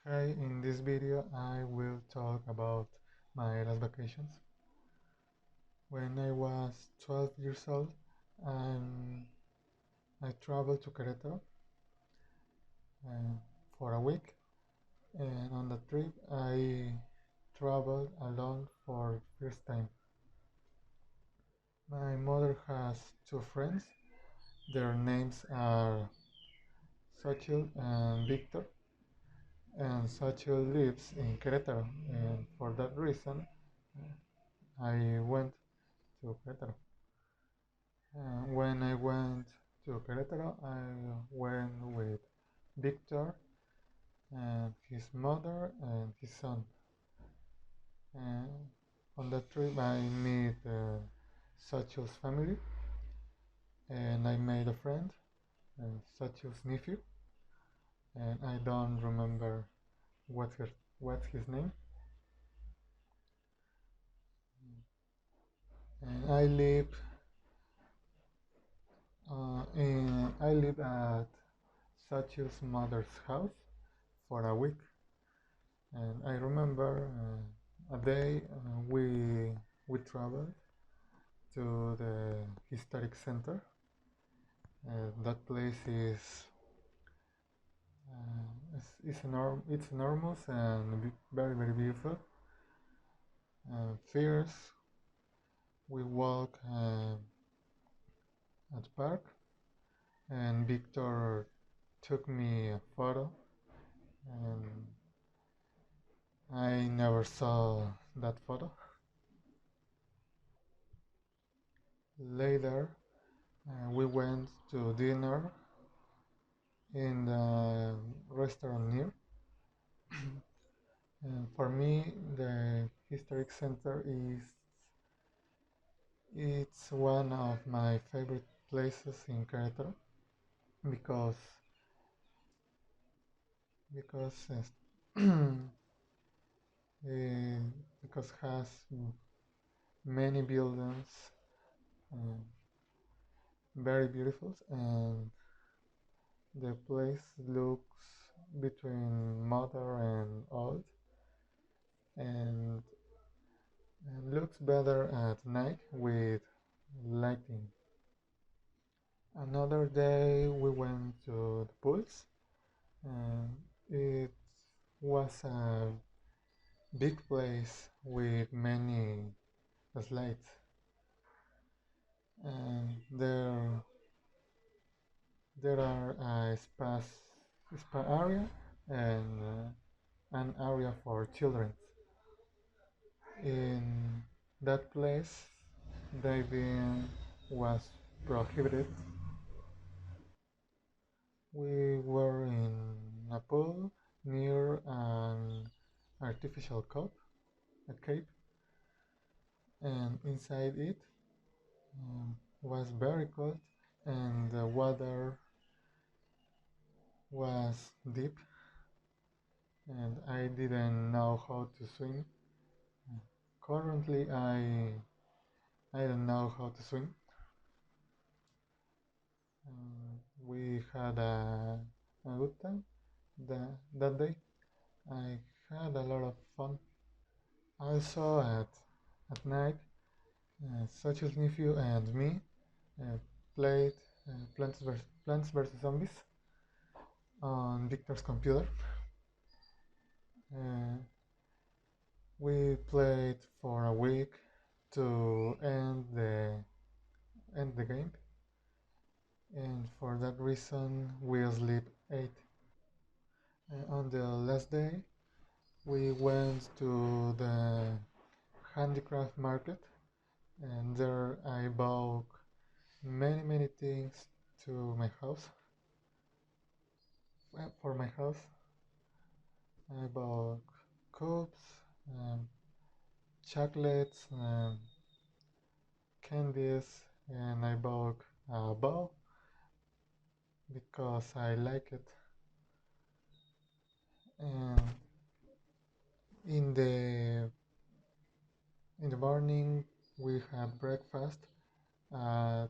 Hi, in this video I will talk about my last vacations. When I was 12 years old, um, I traveled to Querétaro uh, for a week, and on the trip I traveled alone for first time. My mother has two friends. Their names are Xochitl and Victor, and Xochitl lives in Querétaro, and for that reason I went to Querétaro. When I went to Querétaro, I went with Victor and his mother and his son. And on that trip, I met Sachio's family, and I made a friend, Sachio's nephew, and I don't remember what's his name. And I live at Sachio's mother's house for a week. And I remember a day we traveled to the historic center. That place it's enormous and very beautiful. First, we walk at the park, and Victor took me a photo, and I never saw that photo. Later, we went to dinner in the restaurant near. And for me, the historic center it's one of my favorite places in Querétaro because because uh, because has many buildings, uh, very beautiful, and the place looks between modern and old, and, and looks better at night with lighting. Another day we went to the pools, and it was a big place with many slides. And there are a spa area and an area for children. In that place, diving was prohibited. We were in a pool near an artificial cave, and inside it was very cold, and the water was deep, and I didn't know how to swim. Currently, I don't know how to swim. We had a good time that day. I had a lot of fun. Also, at night, Social's nephew and me uh, played Plants vs. Zombies on Victor's computer. Uh, we played for a week to end the game, and for that reason we sleep 8. On the last day, we went to the handicraft market, and there I bought many things to my house. For my house, I bought cups, chocolates, candies, and I bought a bow because I like it. And in the morning, we had breakfast at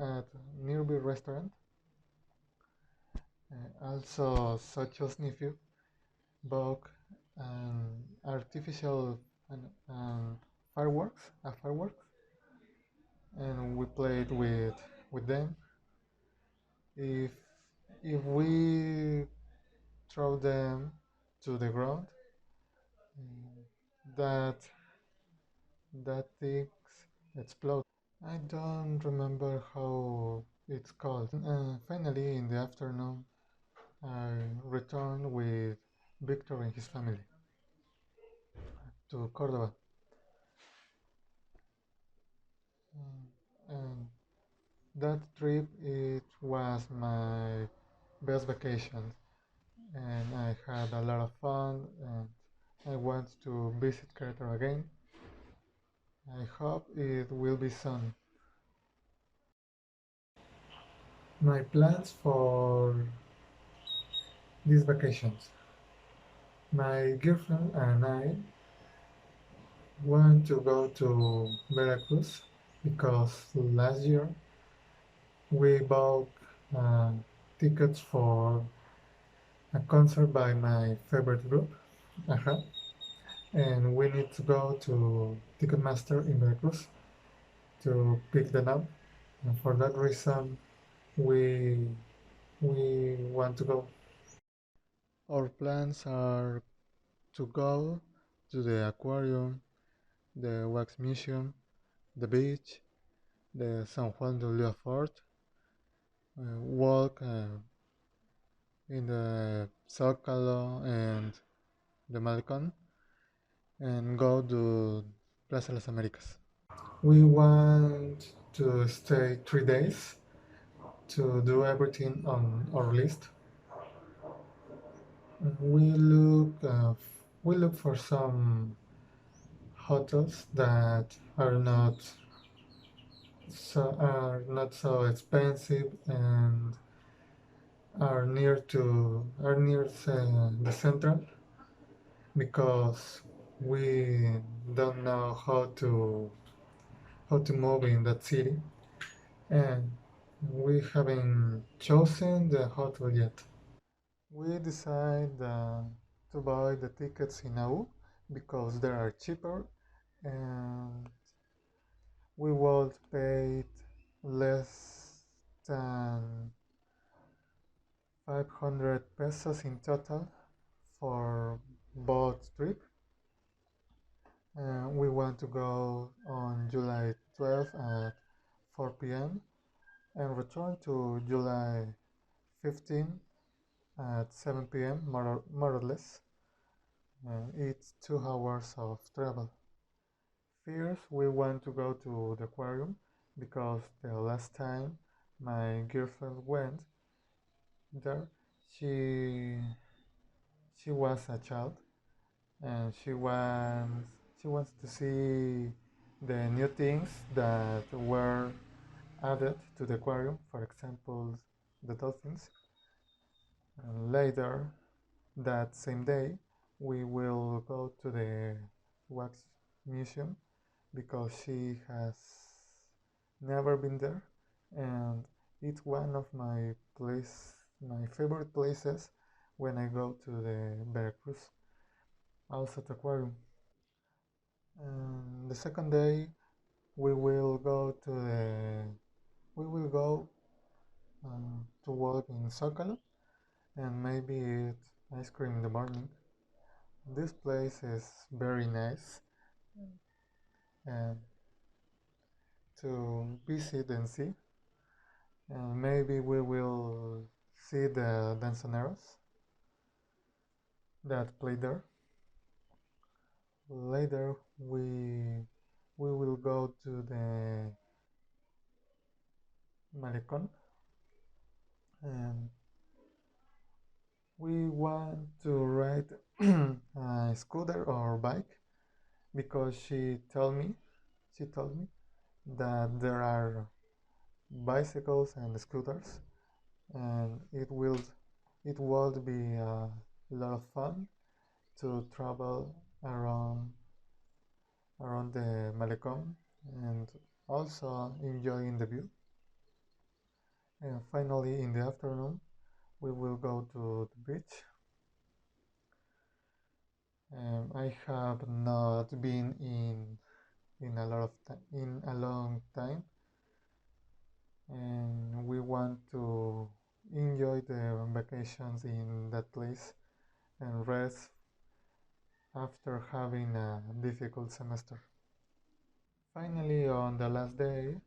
at nearby restaurant. also saw Nephew, Bog, and artificial and fireworks, and we played with them. If if we throw them to the ground, that that things explode. I don't remember how it's called. Finally, in the afternoon, I returned with Victor and his family to Cordoba. And that trip, it was my best vacation, and I had a lot of fun, and I want to visit Querétaro again. I hope it will be soon. My plans for these vacations. My girlfriend and I want to go to Veracruz because last year we bought uh, tickets for a concert by my favorite group, Aha, and we need to go to Ticketmaster in Veracruz to pick them up. And for that reason, we we want to go. Our plans are to go to the aquarium, the wax museum, the beach, the San Juan de Ulloa Fort, walk in the Zócalo and the Malecón, and go to Plaza Las Américas. We want to stay 3 days to do everything on our list. We look for some hotels that are not so expensive and are near the central, because we don't know how to move in that city, and we haven't chosen the hotel yet. We decided to buy the tickets in AU because they are cheaper, and we would pay less than 500 pesos in total for both trip. We want to go on July 12th at 4 p.m. and return to July 15th at 7 p.m. more or less. It's 2 hours of travel. First, we want to go to the aquarium because the last time my girlfriend went there, she she was a child, and she wants to see the new things that were added to the aquarium, for example, the dolphins. And later that same day, we will go to the wax museum because she has never been there, and it's one of my favorite places when I go to the Veracruz, also the aquarium. And the second day, we will go to the we will go to walk in Zócalo and maybe eat ice cream in the morning. This place is very nice and to visit and see. And maybe we will see the danzoneros that play there. Later, we will go to the Malecón, and we want to ride a scooter or bike because she told me that there are bicycles and scooters, and it would be a lot of fun to travel around the Malecón and also enjoying the view. And finally, in the afternoon, we will go to the beach. I have not been in a long time, and we want to enjoy the vacations in that place and rest after having a difficult semester. Finally, on the last day,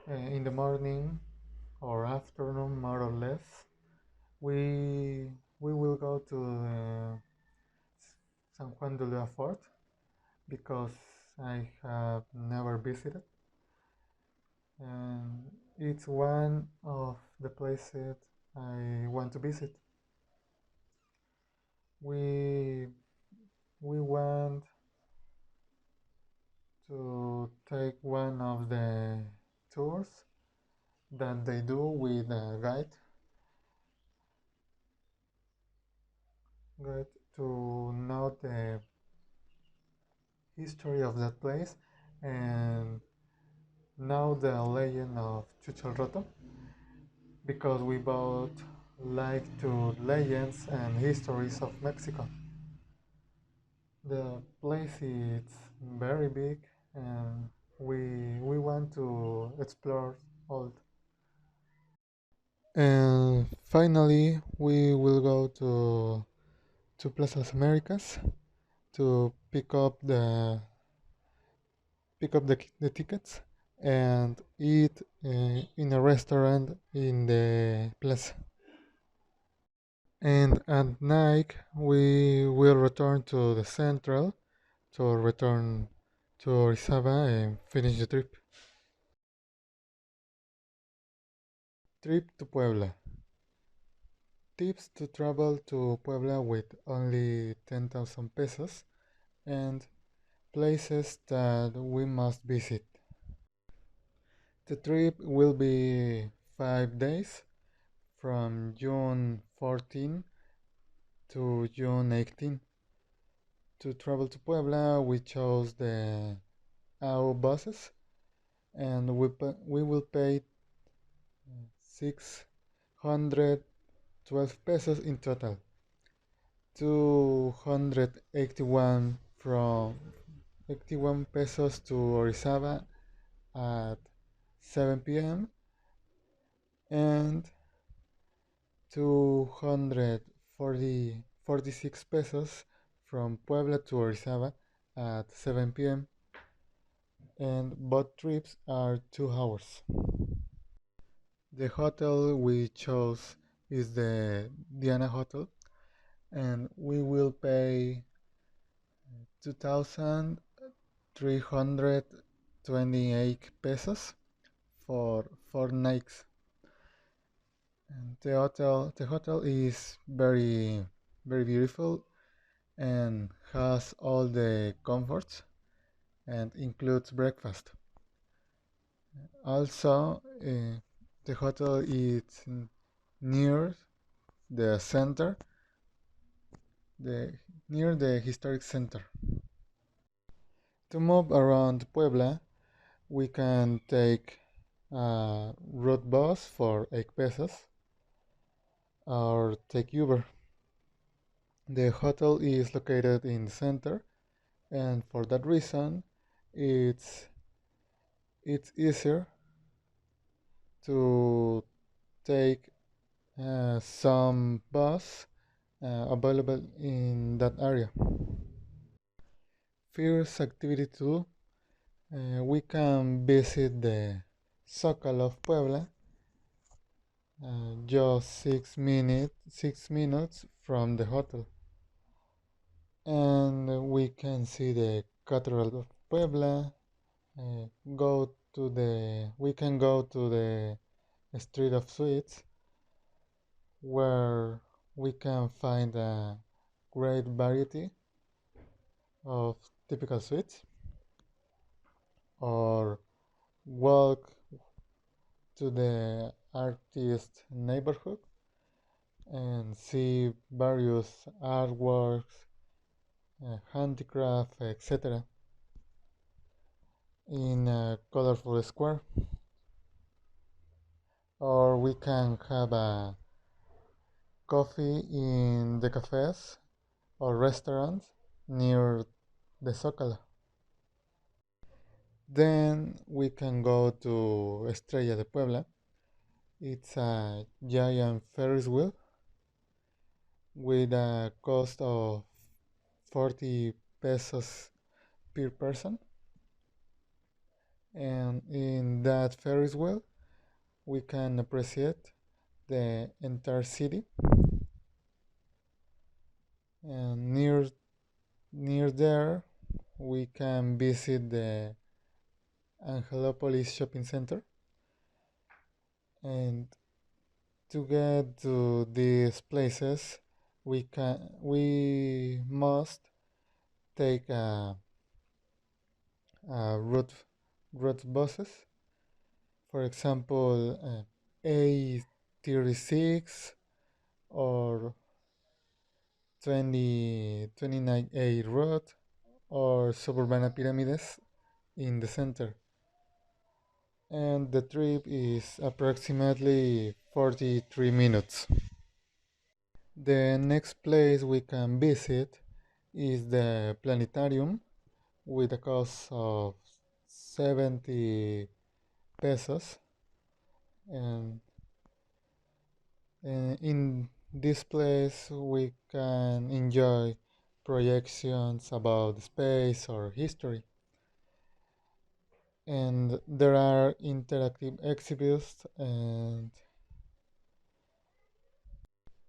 in the morning or afternoon, more or less, we will go to San Juan de Ulúa Fort because I have never visited, and it's one of the places I want to visit. We we want to take one of the tours that they do with a guide to know the history of that place and know the legend of Chuchalroto because we both like to legends and histories of Mexico. The place is very big and we want to explore all. And finally, we will go to Plaza Las Americas to pick up the tickets and eat in a restaurant in the plaza. And at night, we will return to the central to return to Orizaba and finish the trip. Trip to Puebla. Tips to travel to Puebla with only 10,000 pesos and places that we must visit. The trip will be 5 days from June 14 to June 18. To travel to Puebla, we chose the AU buses and we will pay 612 pesos in total. 281 from 81 pesos to Orizaba at 7 p.m. and 246 pesos from Puebla to Orizaba at 7 p.m. and both trips are 2 hours. The hotel we chose is the Diana Hotel and we will pay 2,328 pesos for 4 nights. And the hotel is very beautiful and has all the comforts and includes breakfast. Also, the hotel is near the center, the near the historic center. To move around Puebla, we can take a road bus for 8 pesos or take Uber. The hotel is located in the center, and for that reason, it's it's easier to take some bus available in that area. First activity to we can visit the Zócalo of Puebla, just 6 minutes from the hotel, and we can see the Cathedral of Puebla. Go to the we can go to the Street of Sweets, where we can find a great variety of typical sweets, or walk to the artist neighborhood and see various artworks, handicraft, etc. in a colorful square. Or we can have coffee in the cafes or restaurants near the Zócalo. Then we can go to Estrella de Puebla. It's a giant Ferris wheel with a cost of 40 pesos per person. And in that Ferris wheel, we can appreciate the entire city. And near there, we can visit the Angelopolis Shopping Center. And to get to these places, we must take route buses. For example, A36 or 29A route or Suburbana Pyramides in the center. And the trip is approximately 43 minutes. The next place we can visit is the planetarium with a cost of 70 pesos. And in this place we can enjoy projections about space or history. And there are interactive exhibits, and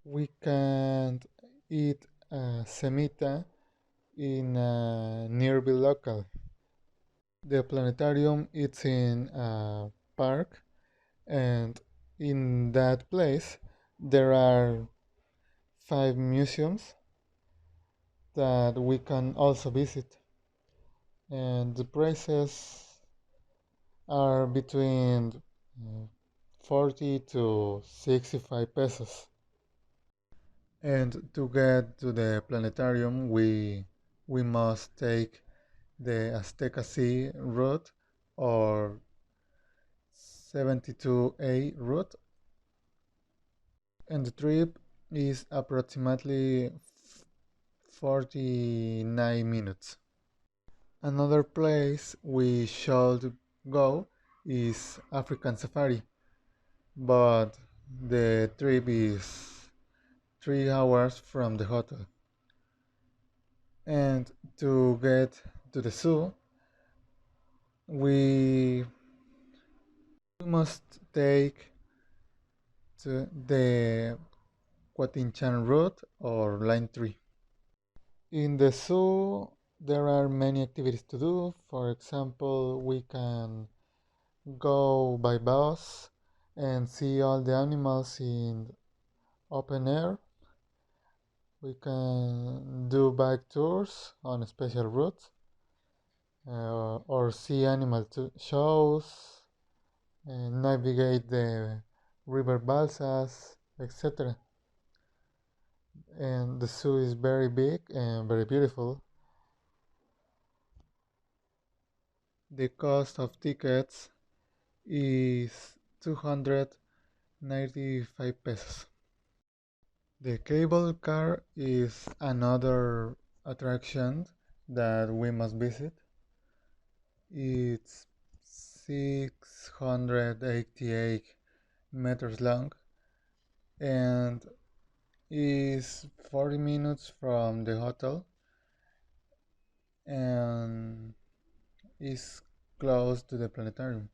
we can eat semita in a nearby local. The planetarium is in a park, and in that place there are 5 museums that we can also visit, and the prices are between 40 to 65 pesos. And to get to the planetarium, we must take the Azteca Sea route or 72A route, and the trip is approximately 49 minutes. Another place we should go is African Safari, but the trip is 3 hours from the hotel. And to get to the zoo, we must take the Quatinchan route or line 3. In the zoo, there are many activities to do. For example, we can go by bus and see all the animals in open air. We can do bike tours on special routes or see animal shows and navigate the river Balsas, etc. And the zoo is very big and very beautiful. The cost of tickets is 295 pesos. The cable car is another attraction that we must visit. It's 688 meters long and is 40 minutes from the hotel and is close to the planetarium.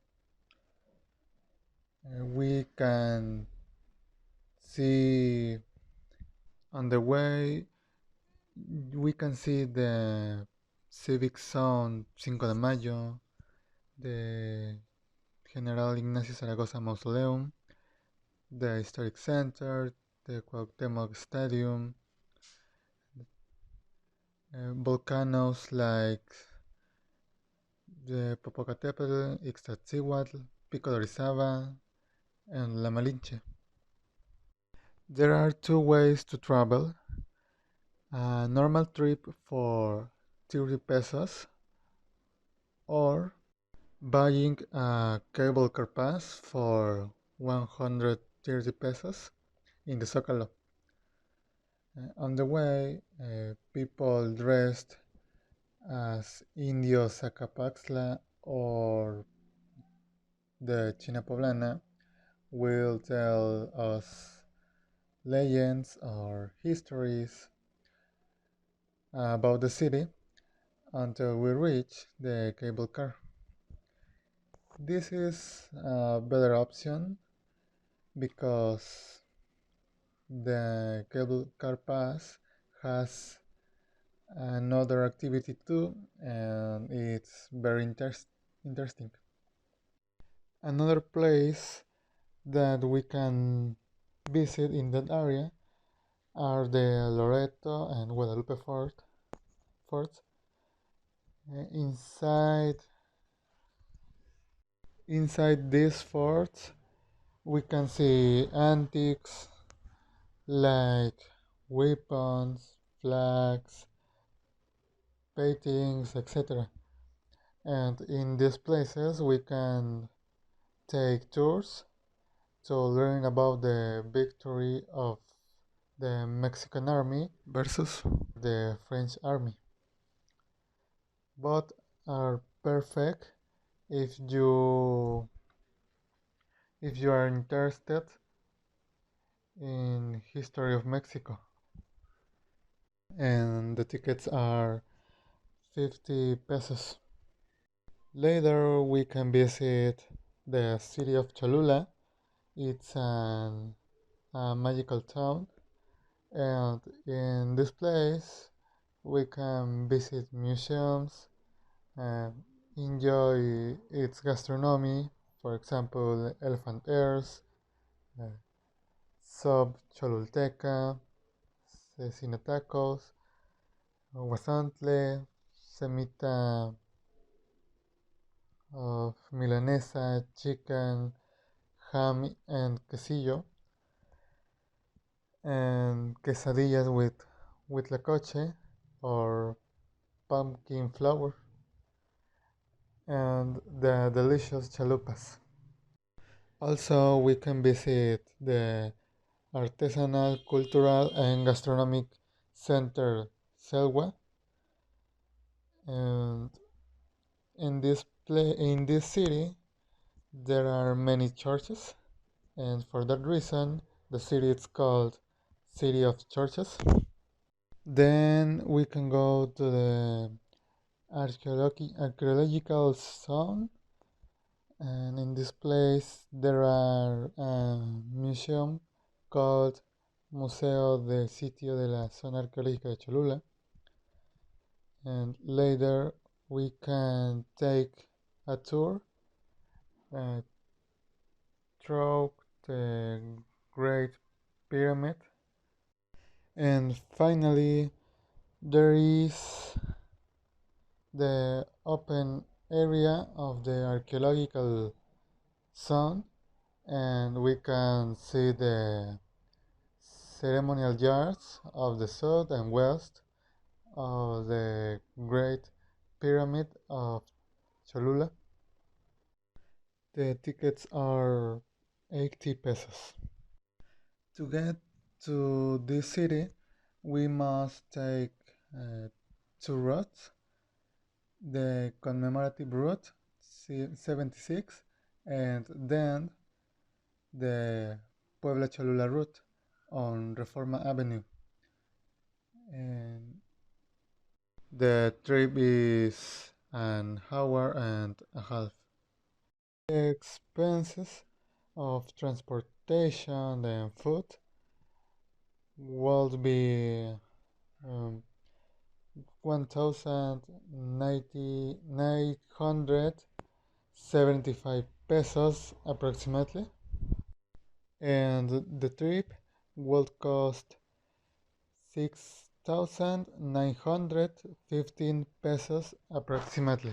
We can see on the way, we can see the Civic Zone 5 de Mayo, the General Ignacio Zaragoza Mausoleum, the Historic Center, the Cuauhtémoc Stadium, volcanoes like the Popocatépetl, Ixtaccíhuatl, Pico de Orizaba, and La Malinche. There are 2 ways to travel. A normal trip for 30 pesos or buying a cable car pass for 130 pesos in the Zócalo. On the way, people dressed as Indios Acapaxla or the China Poblana will tell us legends or histories about the city until we reach the cable car. This is a better option because the cable car pass has another activity too, and it's very interesting. Another place that we can visit in that area are the Loreto and Guadalupe forts. Inside these forts, we can see antiques like weapons, flags, paintings, etc. And in these places, we can take tours to learn about the victory of the Mexican army versus the French army. Both are perfect if you are interested in history of Mexico. And the tickets are 50 pesos. Later we can visit the city of Cholula. It's a magical town, and in this place we can visit museums and enjoy its gastronomy, for example, Elephant Airs, uh, Sub Cholulteca, Cecina Tacos, Guasantle, Semita of Milanesa, chicken, ham and quesillo, and quesadillas with huitlacoche or pumpkin flour, and the delicious chalupas. Also, we can visit the Artisanal, Cultural and Gastronomic Center Selwa, and in this city there are many churches, and for that reason the city is called City of Churches. Then we can go to the archaeological zone, and in this place there are a museum called Museo del Sitio de la Zona Arqueológica de Cholula, and later we can take a tour uh, through the Great Pyramid, and finally there is the open area of the archaeological zone, and we can see the ceremonial yards of the south and west of the Great Pyramid of Cholula. The tickets are 80 pesos. To get to this city, we must take two routes: the commemorative route 76 and then the Puebla Cholula route on Reforma Avenue. And the trip is an hour and a half. The expenses of transportation and food will be 1,975 pesos approximately, and the trip will cost 6,915 pesos approximately.